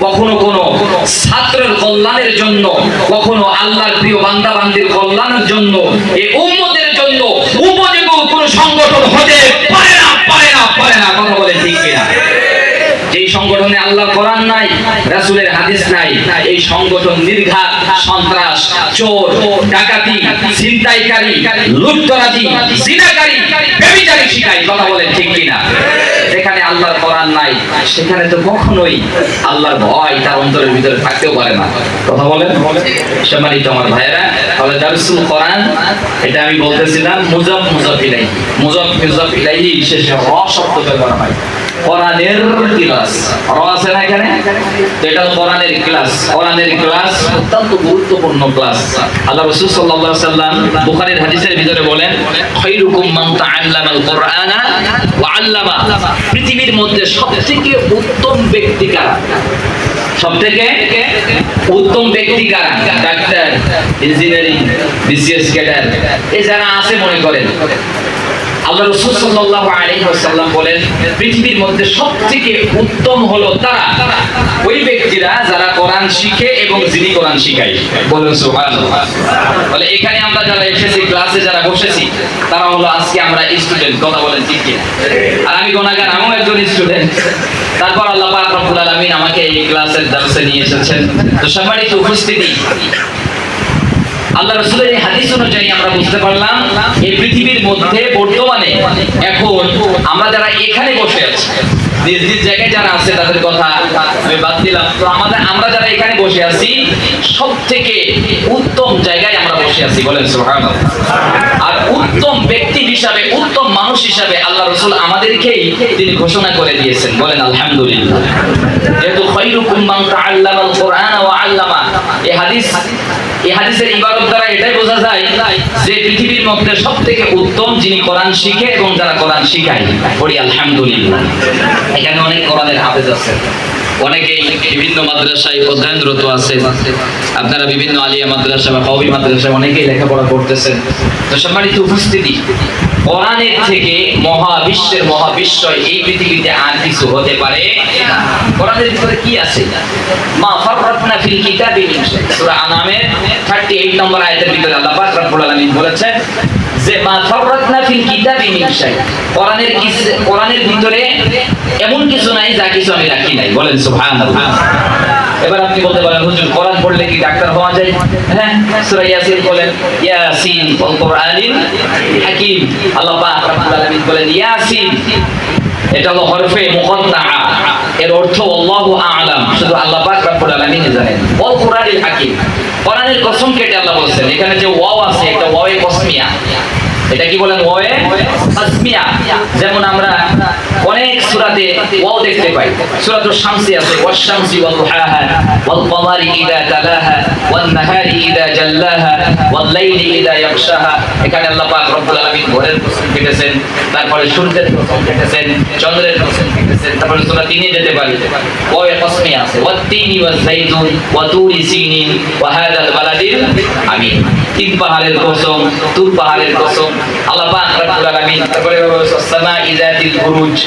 কখনো কোনো ছাত্রের কল্যাণের জন্য, কখনো আল্লাহর প্রিয় বান্দা বান্দির কল্যাণের জন্য, এই উম্মতের জন্য উপযোগী কোনো সংগঠন হতে পারে না, পারে না, পারে না। কথা বলে ঠিক কিনা? যেই সংগঠনে আল্লাহর কোরআন নাই, রাসূলের হাদিস নাই, এই সংগঠন নির্ঘাত সন্ত্রাস, চোর, ডাকাতি, ছিনতাইকারী, লুটতরাজি, জিনাকারী, ব্যভিচারী শিখায়। কথা বলেন ঠিক কিনা? যেখানে আল্লাহর কোরআন নাই সেখানে তো কখনোই আল্লাহর ভয় তার অন্তরের ভিতরে থাকতেও পারে না। কথা বলেন। সম্মানিত আমার ভাইয়েরা, তাহলে দারুসুল কোরআন, এটা আমি বলতেছিলাম মুজাফ ইলাইহি, মুজাফ ইলাইহি শেষে র শব্দ ব্যবহার হয়। কোরআনের ক্লাস র আছে না এখানে, তো এটা কোরআনের ক্লাস। কোরআনের ক্লাস অত্যন্ত গুরুত্বপূর্ণ ক্লাস। আল্লাহ রাসূল সাল্লাল্লাহু আলাইহি ওয়াসাল্লাম বুখারীর হাদিসের ভিতরে বলেন, খায়রুকুম মান তাআল্লামাল কুরআনা ওয়া আল্লামা। পৃথিবীর মধ্যে সবথেকে উত্তম ব্যক্তি কারা? সবথেকে উত্তম ব্যক্তি কারা? ডাক্তার, ইঞ্জিনিয়ারিং, বিসিএস ক্যাডার, এই যারা আছে মনে করেন, আল্লাহ রাসূল সাল্লাল্লাহু আলাইহি ওয়াসাল্লাম বলেন পৃথিবীর মধ্যে সবথেকে উত্তম হলো তারা, ওই ব্যক্তিরা যারা কোরআন শিখে এবং যিনি কোরআন শিখায়। বলুন সুবহানাল্লাহ। বলে এখানে আমরা যারা এসেছি, ক্লাসে যারা বসেছি, তারা হলো আজকে আমরা স্টুডেন্ট। কথা বলেন ঠিক কি? আর আমি গুনাহগার, আমিও একজন স্টুডেন্ট। তারপর আল্লাহ পাক রব্বুল আলামিন আমাকে এই ক্লাসের দারসে নিয়ে এসেছেন। তো সম্মানিত উপস্থিতি, আল্লাহ রাসূলের এই হাদিস অনুযায়ী আমরা বুঝতে পারলাম এই পৃথিবীর মধ্যে বর্তমানে এখন আমরা যারা এখানে বসে আছি, নিজ নিজ জায়গায় যারা আছে তাদের কথা আমি বাদ দিলাম, তো আমরা যারা এখানে বসে আছি সবথেকে উত্তম জায়গায় আমরা বসে আছি। বলেন সুবহানাল্লাহ। আর উত্তম ব্যক্তি হিসাবে, উত্তম মানুষ হিসাবে আল্লাহ রাসূল আমাদেরকেই তিনি ঘোষণা করে দিয়েছেন। বলেন আলহামদুলিল্লাহ। যেহেতু খায়রুকুম মান তাআল্লামাল কুরআনা ওয়া আল্লামা, এই হাদিসের ইবারত দ্বারা এটাই বোঝা যায় যে পৃথিবীর মধ্যে সবথেকে উত্তম যিনি কোরআন শিখে এবং যারা কোরআন শিখায়। বলি আলহামদুলিল্লাহ। এখানে অনেক কোরআনের হাফেজ আছে, অনেকেই বিভিন্ন মাদ্রাসায় অধ্যয়নরত আছে, আপনারা বিভিন্ন আলিয়া মাদ্রাসা বা কওমি মাদ্রাসায় অনেকেই লেখাপড়া করতেছেন। তো সম্মানিত উপস্থিতি, কোরআনের থেকে মহাবিশ্বের মহাবিশ্বয় এই পৃথিবীতে আর কিছু হতে পারে না। কোরআনের ভিতরে কি আছে? মা ফাররাতনা ফিল কিতাবি মিন শাই। সূরা আনামের 38 নম্বর আয়াতের ভিতরে আল্লাহ পাক রব্বুল আলামিন বলেছেন যে মা ফাররাতনা ফিল কিতাবি মিন শাই। কোরআনের ভিতরে এমন কিছু নাই যা কিছু আমি রাখি নাই। বলেন সুবহানাল্লাহ। এবার আপনি বলতে পারেন, হুজুর কোরআন পড়লে কি ডাক্তার হওয়া যায়? হ্যাঁ, সূরা ইয়াসিন বলেন ইয়াসিন ওয়াল কুরআনিল হাকীম। আল্লাহ পাক রব্বুল আলামিন বলেন ইয়াসিন, এটা হলো হরফে মুকাত্তাআ, এর অর্থ আল্লাহু আ'লাম, শুধু আল্লাহ পাক রব্বুল আলামিন জানেন। ওয়াল কুরআনিল হাকীম, কোরআনের কসম কেটে আল্লাহ বলেছেন, এখানে যে ওয়াও আছে এটা ওয়ায়ে কসমিয়া। এটা কি বলেন? ওয়ায়ে কসমিয়া। যেমন আমরা অনেক সূরাতে ওয়াও দেখতে পাই। সূরাতুশ শামসি আছে ওয়াশ শামসি ওয়াল দুহাহা ওয়াল কমারি ইযা তালাহা ওয়ান নাহারি ইযা জাল্লাহা ওয়াল লাইলি ইযা ইয়াগশাহা। এখানে আল্লাহ পাক রব্বুল আলামিন ভোরের কসম কেটেছেন, তারপরে সূর্যের কসম কেটেছেন, চন্দ্রের কসম কেটেছেন, তারপরে সূরা 3 এ যেতে পারি ওয়ায়ে কসমিয়া আছে ওয়াত তিনি ওয়াজ যাইতুন ওয়া তুরি সিনিন ওয়া হাযাল বালাদিল আমিন। তিন পাহাড়ের কসম, তুর পাহাড়ের কসম। আল্লাহ পাক রব্বুল আলামিন তারপরে সামাই যাতিল বুরুজ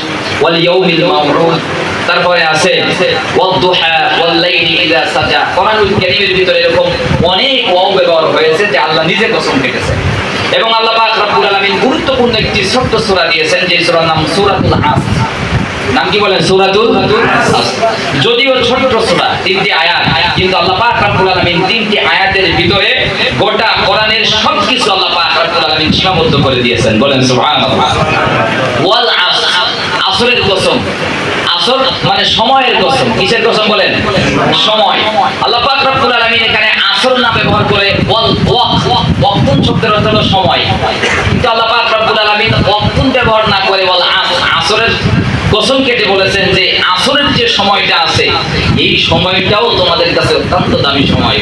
ওয়াল ইয়াউমিল মাউরুদ, তারপরে আছে ওয়াদ দুহা ওয়াল লাইলি ইযা সাজা। কোরআনুল কারীমের ভিতরে এরকম অনেক ওয়াও ব্যবহার হয়েছে যে আল্লাহ নিজে কসম কেটেছেন। এবং আল্লাহ পাক রব্বুল আলামিন গুরুত্বপূর্ণ একটি ছোট্ট সূরা দিয়েছেন, যে সূরার নাম সূরাতুল আসর। নাম কি বলেন? সূরাতুল আসর। যদিও ছোট্ট সূরা, 3টি আয়াত, কিন্তু আল্লাহ পাক রব্বুল আলামিন 3টি আয়াতের ভিতরে গোটা কোরআনের সবকিছু আল্লাহ পাক রব্বুল আলামিন সীমাবদ্ধ করে দিয়েছেন। বলেন সুবহানাল্লাহ। ওয়াল আসর, আসরের কসম। আসর মানে সময়ের কসম। কিসের কসম বলেন? সময়। আল্লাহ পাক রব্বুল আলামিন এখানে আসর না ব্যবহার করে ওয়াল ওয়াক্তুন শব্দের অর্থ হলো সময়, কিন্তু আল্লাহ পাক রব্বুল আলামিন ওয়াক্তুন ব্যবহার না করে ওয়াল আসরের কসম কেটে বলেছেন যে আসরের যে সময়টা আছে এই সময়টাও তোমাদের কাছে অত্যন্ত দামি সময়।